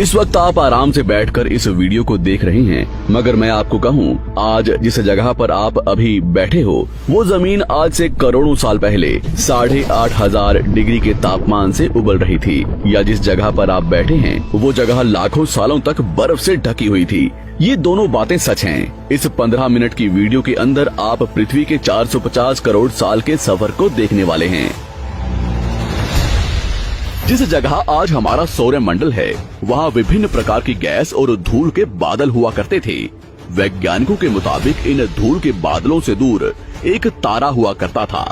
इस वक्त आप आराम से बैठकर इस वीडियो को देख रहे हैं, मगर मैं आपको कहूँ, आज जिस जगह पर आप अभी बैठे हो वो जमीन आज से करोड़ों साल पहले 8,500 डिग्री के तापमान से उबल रही थी, या जिस जगह पर आप बैठे हैं वो जगह लाखों सालों तक बर्फ से ढकी हुई थी। ये दोनों बातें सच हैं। इस 15 मिनट की वीडियो के अंदर आप पृथ्वी के 450 करोड़ साल के सफर को देखने वाले हैं। जिस जगह आज हमारा सौरमंडल है, वहाँ विभिन्न प्रकार की गैस और धूल के बादल हुआ करते थे। वैज्ञानिकों के मुताबिक इन धूल के बादलों से दूर एक तारा हुआ करता था।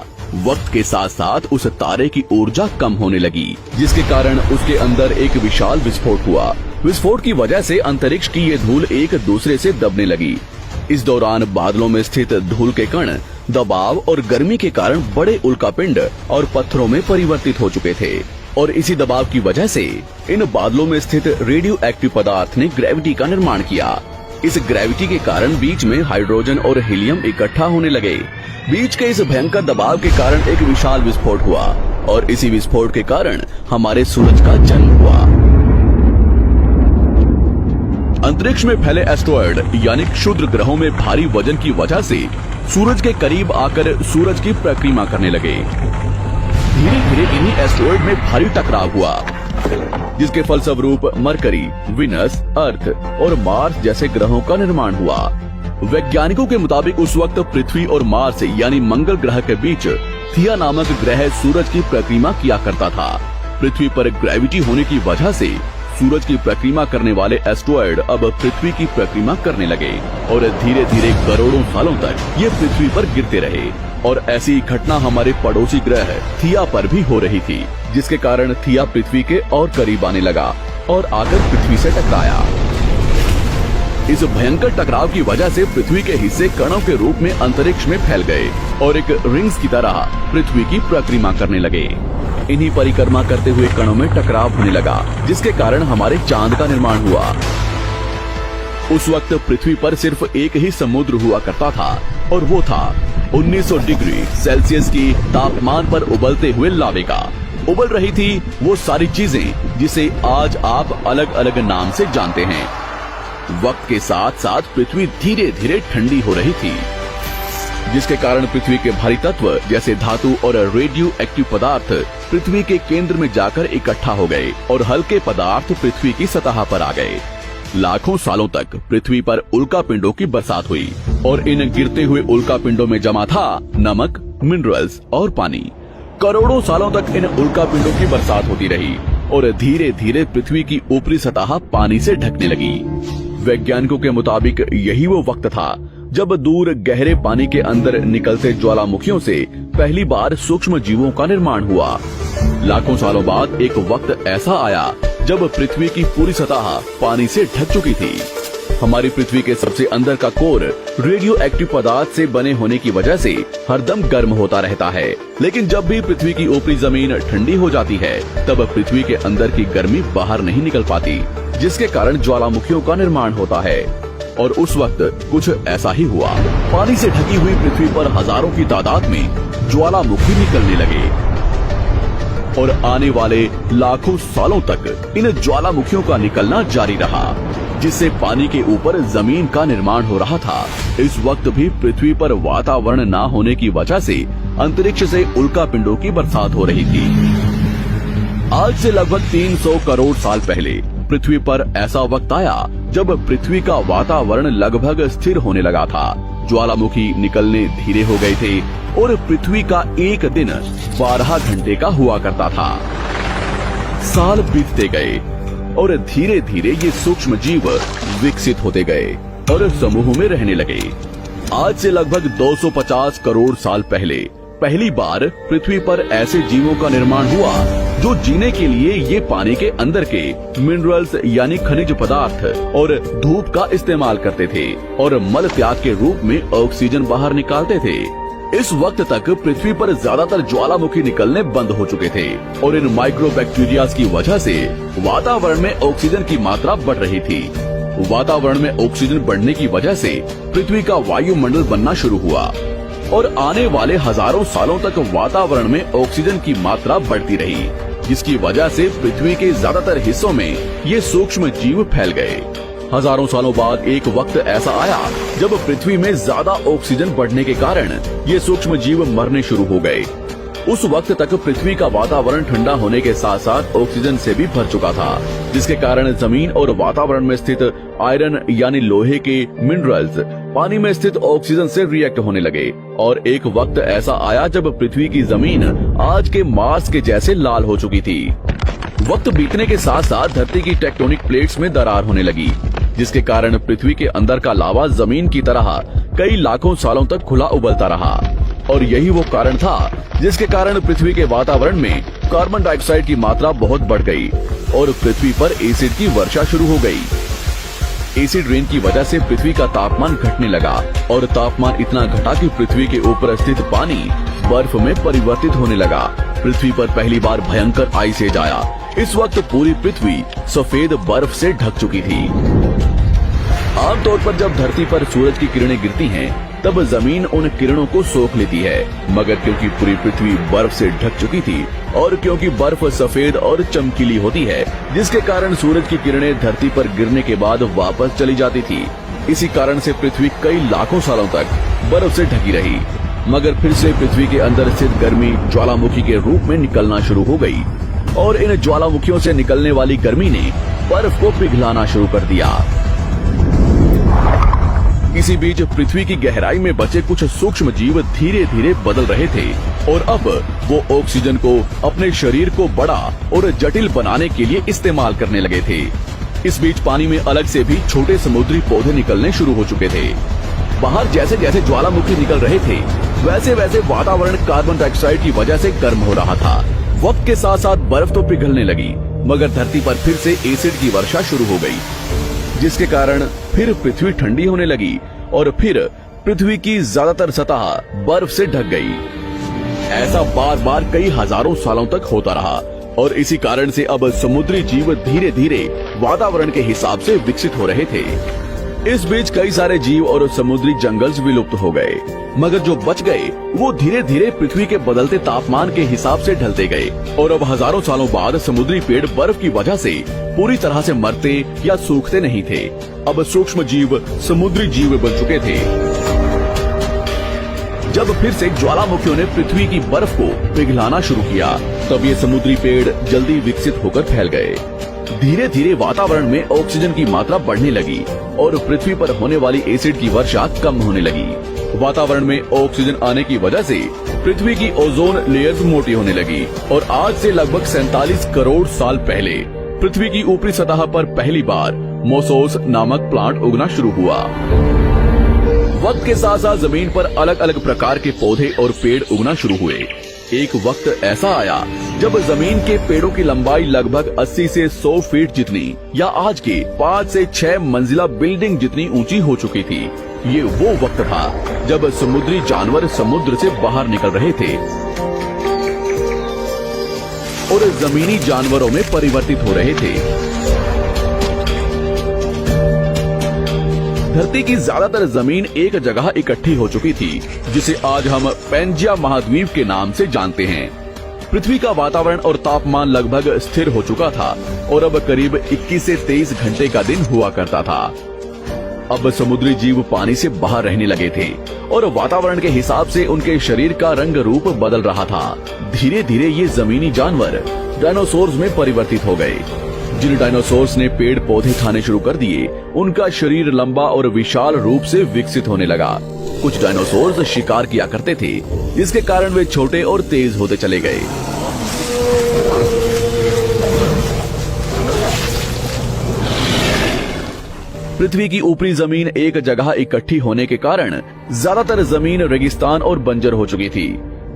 वक्त के साथ साथ उस तारे की ऊर्जा कम होने लगी, जिसके कारण उसके अंदर एक विशाल विस्फोट हुआ। विस्फोट की वजह से अंतरिक्ष की ये धूल एक दूसरे से दबने लगी। इस दौरान बादलों में स्थित धूल के कण दबाव और गर्मी के कारण बड़े उल्कापिंड और पत्थरों में परिवर्तित हो चुके थे, और इसी दबाव की वजह से इन बादलों में स्थित रेडियो एक्टिव पदार्थ ने ग्रेविटी का निर्माण किया। इस ग्रेविटी के कारण बीच में हाइड्रोजन और हीलियम इकट्ठा होने लगे। बीच के इस भयंकर दबाव के कारण एक विशाल विस्फोट हुआ, और इसी विस्फोट के कारण हमारे सूरज का जन्म हुआ। अंतरिक्ष में फैले एस्ट्रॉयड यानी क्षुद्र ग्रहों में भारी वजन की वजह से सूरज के करीब आकर सूरज की परिक्रमा करने लगे। धीरे धीरे इन्हीं एस्ट्रॉयड में भारी टकराव हुआ, जिसके फलस्वरूप मरकरी, विनस, अर्थ और मार्स जैसे ग्रहों का निर्माण हुआ। वैज्ञानिकों के मुताबिक उस वक्त पृथ्वी और मार्स यानी मंगल ग्रह के बीच थिया नामक ग्रह सूरज की परिक्रमा किया करता था। पृथ्वी पर ग्रेविटी होने की वजह से सूरज की परिक्रमा करने वाले एस्ट्रॉयड अब पृथ्वी की परिक्रमा करने लगे, और धीरे धीरे करोड़ों सालों तक ये पृथ्वी पर गिरते रहे। और ऐसी घटना हमारे पड़ोसी ग्रह थिया पर भी हो रही थी, जिसके कारण थिया पृथ्वी के और करीब आने लगा और आकर पृथ्वी से टकराया। इस भयंकर टकराव की वजह से पृथ्वी के हिस्से कणों के रूप में अंतरिक्ष में फैल गए और एक रिंग्स की तरह पृथ्वी की परिक्रमा करने लगे। इन्हीं परिक्रमा करते हुए कणों में टकराव होने लगा, जिसके कारण हमारे चांद का निर्माण हुआ। उस वक्त पृथ्वी पर सिर्फ एक ही समुद्र हुआ करता था, और वो था 1900 डिग्री सेल्सियस की तापमान पर उबलते हुए लावे का। उबल रही थी वो सारी चीजें जिसे आज आप अलग अलग नाम से जानते हैं। वक्त के साथ साथ पृथ्वी धीरे धीरे ठंडी हो रही थी, जिसके कारण पृथ्वी के भारी तत्व जैसे धातु और रेडियो एक्टिव पदार्थ पृथ्वी के केंद्र में जाकर इकट्ठा हो गए, और हल्के पदार्थ पृथ्वी की सतह पर आ गए। लाखों सालों तक पृथ्वी पर उल्कापिंडों की बरसात हुई, और इन गिरते हुए उल्कापिंडों में जमा था नमक, मिनरल्स और पानी। करोड़ों सालों तक इन उल्कापिंडों की बरसात होती रही, और धीरे धीरे पृथ्वी की ऊपरी सतह पानी से ढकने लगी। वैज्ञानिकों के मुताबिक यही वो वक्त था जब दूर गहरे पानी के अंदर निकलते ज्वालामुखियों से पहली बार सूक्ष्म जीवों का निर्माण हुआ। लाखों सालों बाद एक वक्त ऐसा आया जब पृथ्वी की पूरी सतह पानी से ढक चुकी थी। हमारी पृथ्वी के सबसे अंदर का कोर रेडियो एक्टिव पदार्थ से बने होने की वजह से हरदम गर्म होता रहता है, लेकिन जब भी पृथ्वी की ऊपरी जमीन ठंडी हो जाती है, तब पृथ्वी के अंदर की गर्मी बाहर नहीं निकल पाती, जिसके कारण ज्वालामुखियों का निर्माण होता है। और उस वक्त कुछ ऐसा ही हुआ। पानी से ढकी हुई पृथ्वी पर हजारों की तादाद में ज्वालामुखी निकलने लगे, और आने वाले लाखों सालों तक इन ज्वालामुखियों का निकलना जारी रहा, जिससे पानी के ऊपर जमीन का निर्माण हो रहा था। इस वक्त भी पृथ्वी पर वातावरण न होने की वजह से अंतरिक्ष से उल्कापिंडों की बरसात हो रही थी। आज से लगभग 300 करोड़ साल पहले पृथ्वी पर ऐसा वक्त आया जब पृथ्वी का वातावरण लगभग स्थिर होने लगा था। ज्वालामुखी निकलने धीरे हो गए थे, और पृथ्वी का एक दिन 12 घंटे का हुआ करता था। साल बीतते गए, और धीरे धीरे ये सूक्ष्म जीव विकसित होते गए और समूह में रहने लगे। आज से लगभग 250 करोड़ साल पहले पहली बार पृथ्वी पर ऐसे जीवों का निर्माण हुआ जो जीने के लिए ये पानी के अंदर के मिनरल्स यानी खनिज पदार्थ और धूप का इस्तेमाल करते थे, और मल त्याग के रूप में ऑक्सीजन बाहर निकालते थे। इस वक्त तक पृथ्वी पर ज्यादातर ज्वालामुखी निकलने बंद हो चुके थे, और इन माइक्रोबैक्टीरिया की वजह से वातावरण में ऑक्सीजन की मात्रा बढ़ रही थी। वातावरण में ऑक्सीजन बढ़ने की वजह से पृथ्वी का वायुमंडल बनना शुरू हुआ, और आने वाले हजारों सालों तक वातावरण में ऑक्सीजन की मात्रा बढ़ती रही। जिसकी वजह से पृथ्वी के ज्यादातर हिस्सों में ये सूक्ष्म जीव फैल गए। हजारों सालों बाद एक वक्त ऐसा आया जब पृथ्वी में ज्यादा ऑक्सीजन बढ़ने के कारण ये सूक्ष्म जीव मरने शुरू हो गए। उस वक्त तक पृथ्वी का वातावरण ठंडा होने के साथ साथ ऑक्सीजन से भी भर चुका था, जिसके कारण जमीन और वातावरण में स्थित आयरन यानी लोहे के मिनरल्स पानी में स्थित ऑक्सीजन से रिएक्ट होने लगे। और एक वक्त ऐसा आया जब पृथ्वी की जमीन आज के मार्स के जैसे लाल हो चुकी थी। वक्त बीतने के साथ साथ धरती की टेक्टोनिक प्लेट्स में दरार होने लगी, जिसके कारण पृथ्वी के अंदर का लावा जमीन की तरह कई लाखों सालों तक खुला उबलता रहा। और यही वो कारण था जिसके कारण पृथ्वी के वातावरण में कार्बन डाइऑक्साइड की मात्रा बहुत बढ़ गई और पृथ्वी पर एसिड की वर्षा शुरू हो गई। एसिड रेन की वजह से पृथ्वी का तापमान घटने लगा और तापमान इतना घटा कि पृथ्वी के ऊपर स्थित पानी बर्फ में परिवर्तित होने लगा। पृथ्वी पर पहली बार भयंकर आइस एज आया। इस वक्त पूरी पृथ्वी सफेद बर्फ से ढक चुकी थी। आमतौर पर जब धरती पर सूरज की किरणें गिरती हैं, तब जमीन उन किरणों को सोख लेती है, मगर क्योंकि पूरी पृथ्वी बर्फ से ढक चुकी थी और क्योंकि बर्फ सफेद और चमकीली होती है, जिसके कारण सूरज की किरणें धरती पर गिरने के बाद वापस चली जाती थी। इसी कारण से पृथ्वी कई लाखों सालों तक बर्फ से ढकी रही, मगर फिर से पृथ्वी के अंदर स्थित गर्मी ज्वालामुखी के रूप में निकलना शुरू हो गई और इन ज्वालामुखियों से निकलने वाली गर्मी ने बर्फ को पिघलाना शुरू कर दिया। इसी बीच पृथ्वी की गहराई में बचे कुछ सूक्ष्म जीव धीरे धीरे बदल रहे थे और अब वो ऑक्सीजन को अपने शरीर को बड़ा और जटिल बनाने के लिए इस्तेमाल करने लगे थे। इस बीच पानी में अलग से भी छोटे समुद्री पौधे निकलने शुरू हो चुके थे। बाहर जैसे जैसे ज्वालामुखी निकल रहे थे, वैसे वैसे वातावरण कार्बन डाइऑक्साइड की वजह से गर्म हो रहा था। वक्त के साथ साथ बर्फ तो पिघलने लगी, मगर धरती पर फिर से एसिड की वर्षा शुरू हो गई, जिसके कारण फिर पृथ्वी ठंडी होने लगी और फिर पृथ्वी की ज्यादातर सतह बर्फ से ढक गई। ऐसा बार बार कई हजारों सालों तक होता रहा और इसी कारण से अब समुद्री जीव धीरे धीरे वातावरण के हिसाब से विकसित हो रहे थे। इस बीच कई सारे जीव और समुद्री जंगल विलुप्त हो गए, मगर जो बच गए वो धीरे धीरे पृथ्वी के बदलते तापमान के हिसाब से ढलते गए और अब हजारों सालों बाद समुद्री पेड़ बर्फ की वजह से पूरी तरह से मरते या सूखते नहीं थे। अब सूक्ष्म जीव समुद्री जीव बन चुके थे। जब फिर से ज्वालामुखियों ने पृथ्वी की बर्फ को पिघलाना शुरू किया, तब ये समुद्री पेड़ जल्दी विकसित होकर फैल गए। धीरे धीरे वातावरण में ऑक्सीजन की मात्रा बढ़ने लगी और पृथ्वी पर होने वाली एसिड की वर्षा कम होने लगी। वातावरण में ऑक्सीजन आने की वजह से पृथ्वी की ओजोन लेयर्स मोटी होने लगी और आज से लगभग 47 करोड़ साल पहले पृथ्वी की ऊपरी सतह पर पहली बार मोसोस नामक प्लांट उगना शुरू हुआ। वक्त के साथ साथ जमीन पर अलग अलग प्रकार के पौधे और पेड़ उगना शुरू हुए। एक वक्त ऐसा आया जब जमीन के पेड़ों की लंबाई लगभग 80 से 100 फीट जितनी या आज के 5 से 6 मंजिला बिल्डिंग जितनी ऊंची हो चुकी थी। ये वो वक्त था जब समुद्री जानवर समुद्र से बाहर निकल रहे थे और जमीनी जानवरों में परिवर्तित हो रहे थे। धरती की ज्यादातर जमीन एक जगह इकट्ठी हो चुकी थी, जिसे आज हम पैंजिया महाद्वीप के नाम से जानते हैं। पृथ्वी का वातावरण और तापमान लगभग स्थिर हो चुका था और अब करीब 21 से 23 घंटे का दिन हुआ करता था। अब समुद्री जीव पानी से बाहर रहने लगे थे और वातावरण के हिसाब से उनके शरीर का रंग रूप बदल रहा था। धीरे धीरे ये जमीनी जानवर डायनासोर्स में परिवर्तित हो गए। जिन डायनासोर्स ने पेड़ पौधे खाने शुरू कर दिए, उनका शरीर लंबा और विशाल रूप से विकसित होने लगा। कुछ डायनासोर्स शिकार किया करते थे, जिसके कारण वे छोटे और तेज होते चले गए। पृथ्वी की ऊपरी जमीन एक जगह इकट्ठी होने के कारण ज्यादातर जमीन रेगिस्तान और बंजर हो चुकी थी।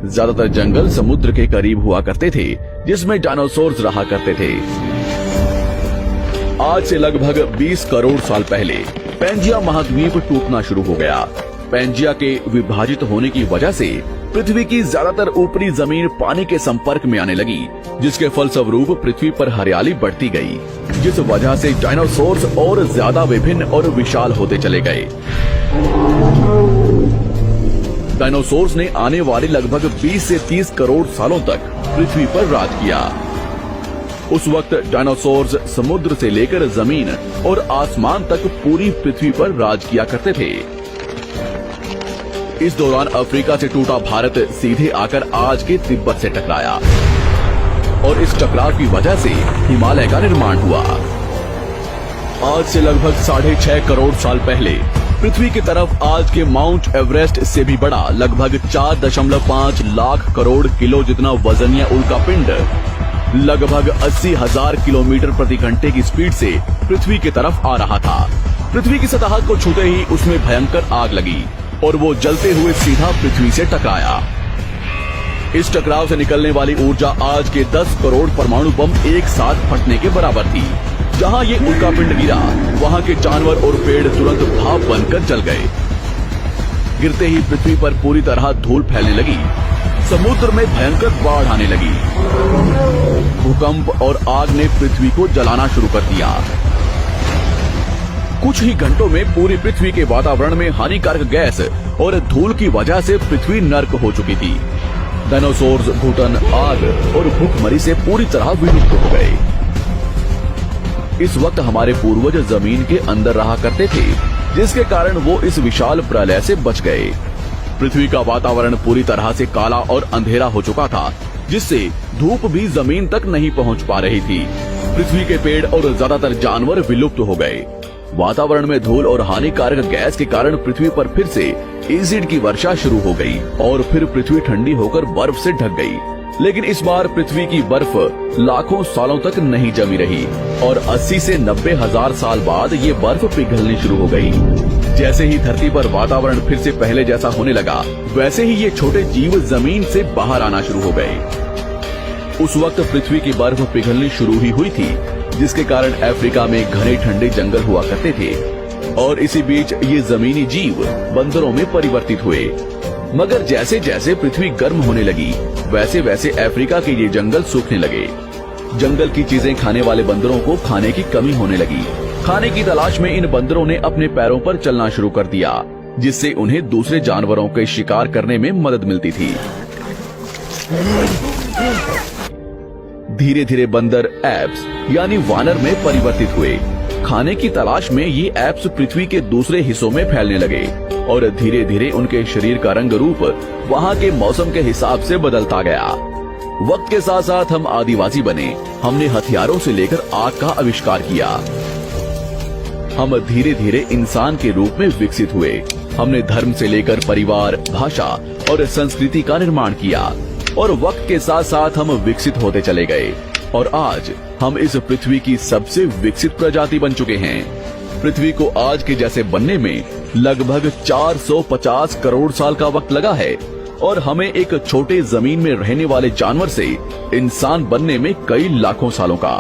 ज्यादातर जंगल समुद्र के करीब हुआ करते थे, जिसमें डायनासोर्स रहा करते थे। आज से लगभग 20 करोड़ साल पहले पैंजिया महाद्वीप टूटना शुरू हो गया। पैंजिया के विभाजित होने की वजह से पृथ्वी की ज्यादातर ऊपरी जमीन पानी के संपर्क में आने लगी, जिसके फलस्वरूप पृथ्वी पर हरियाली बढ़ती गई, जिस वजह से डायनासोर्स और ज्यादा विभिन्न और विशाल होते चले गए। डायनासोर्स ने आने वाले लगभग 20 से 30 करोड़ सालों तक पृथ्वी पर राज किया। उस वक्त डायनासोर्स समुद्र से लेकर जमीन और आसमान तक पूरी पृथ्वी पर राज किया करते थे। इस दौरान अफ्रीका से टूटा भारत सीधे आकर आज के तिब्बत से टकराया और इस टकराव की वजह से हिमालय का निर्माण हुआ। आज से लगभग 6.5 करोड़ साल पहले पृथ्वी की तरफ आज के माउंट एवरेस्ट से भी बड़ा लगभग 4.5 लाख करोड़ किलो जितना वजनीय उल्कापिंड लगभग 80,000 किलोमीटर प्रति घंटे की स्पीड से पृथ्वी की तरफ आ रहा था। पृथ्वी की सतह को छूते ही उसमें भयंकर आग लगी और वो जलते हुए सीधा पृथ्वी से टकराया। इस टकराव से निकलने वाली ऊर्जा आज के 10 करोड़ परमाणु बम एक साथ फटने के बराबर थी। जहां ये उल्कापिंड गिरा वहां के जानवर और पेड़ तुरंत भाप बनकर जल गए। गिरते ही पृथ्वी पर पूरी तरह धूल फैलने लगी, समुद्र में भयंकर बाढ़ आने लगी। भूकंप और आग ने पृथ्वी को जलाना शुरू कर दिया। कुछ ही घंटों में पूरी पृथ्वी के वातावरण में हानिकारक गैस और धूल की वजह से पृथ्वी नर्क हो चुकी थी। डायनासोर्स घुटन, आग और भूखमरी से पूरी तरह विलुप्त हो गए। इस वक्त हमारे पूर्वज जमीन के अंदर रहा करते थे, जिसके कारण वो इस विशाल प्रलय से बच गए। पृथ्वी का वातावरण पूरी तरह से काला और अंधेरा हो चुका था, जिससे धूप भी जमीन तक नहीं पहुंच पा रही थी। पृथ्वी के पेड़ और ज्यादातर जानवर विलुप्त हो गए। वातावरण में धूल और हानिकारक गैस के कारण पृथ्वी पर फिर से एसिड की वर्षा शुरू हो गई और फिर पृथ्वी ठंडी होकर बर्फ से ढक गई। लेकिन इस बार पृथ्वी की बर्फ लाखों सालों तक नहीं जमी रही और 80 से 90 हजार साल बाद ये बर्फ पिघलनी शुरू हो गई। जैसे ही धरती पर वातावरण फिर से पहले जैसा होने लगा, वैसे ही ये छोटे जीव जमीन से बाहर आना शुरू हो गए। उस वक्त पृथ्वी की बर्फ पिघलनी शुरू ही हुई थी, जिसके कारण अफ्रीका में घने ठंडे जंगल हुआ करते थे और इसी बीच ये जमीनी जीव बंदरों में परिवर्तित हुए। मगर जैसे जैसे पृथ्वी गर्म होने लगी, वैसे वैसे अफ्रीका के ये जंगल सूखने लगे। जंगल की चीजें खाने वाले बंदरों को खाने की कमी होने लगी। खाने की तलाश में इन बंदरों ने अपने पैरों पर चलना शुरू कर दिया, जिससे उन्हें दूसरे जानवरों के शिकार करने में मदद मिलती थी। धीरे धीरे बंदर एप्स यानी वानर में परिवर्तित हुए। खाने की तलाश में ये एप्स पृथ्वी के दूसरे हिस्सों में फैलने लगे और धीरे धीरे उनके शरीर का रंग रूप वहाँ के मौसम के हिसाब से बदलता गया। वक्त के साथ साथ हम आदिवासी बने। हमने हथियारों से लेकर आग का आविष्कार किया। हम धीरे धीरे इंसान के रूप में विकसित हुए। हमने धर्म से लेकर परिवार, भाषा और संस्कृति का निर्माण किया और वक्त के साथ साथ हम विकसित होते चले गए और आज हम इस पृथ्वी की सबसे विकसित प्रजाति बन चुके हैं। पृथ्वी को आज के जैसे बनने में लगभग 450 करोड़ साल का वक्त लगा है और हमें एक छोटे जमीन में रहने वाले जानवर से इंसान बनने में कई लाखों सालों का।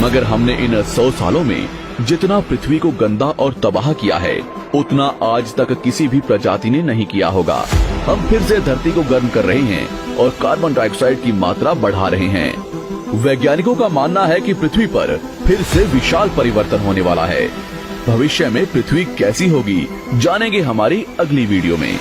मगर हमने इन 100 सालों में जितना पृथ्वी को गंदा और तबाह किया है, उतना आज तक किसी भी प्रजाति ने नहीं किया होगा। हम फिर से धरती को गर्म कर रहे हैं और कार्बन डाइऑक्साइड की मात्रा बढ़ा रहे हैं। वैज्ञानिकों का मानना है कि पृथ्वी पर फिर से विशाल परिवर्तन होने वाला है। भविष्य में पृथ्वी कैसी होगी, जानेंगे हमारी अगली वीडियो में।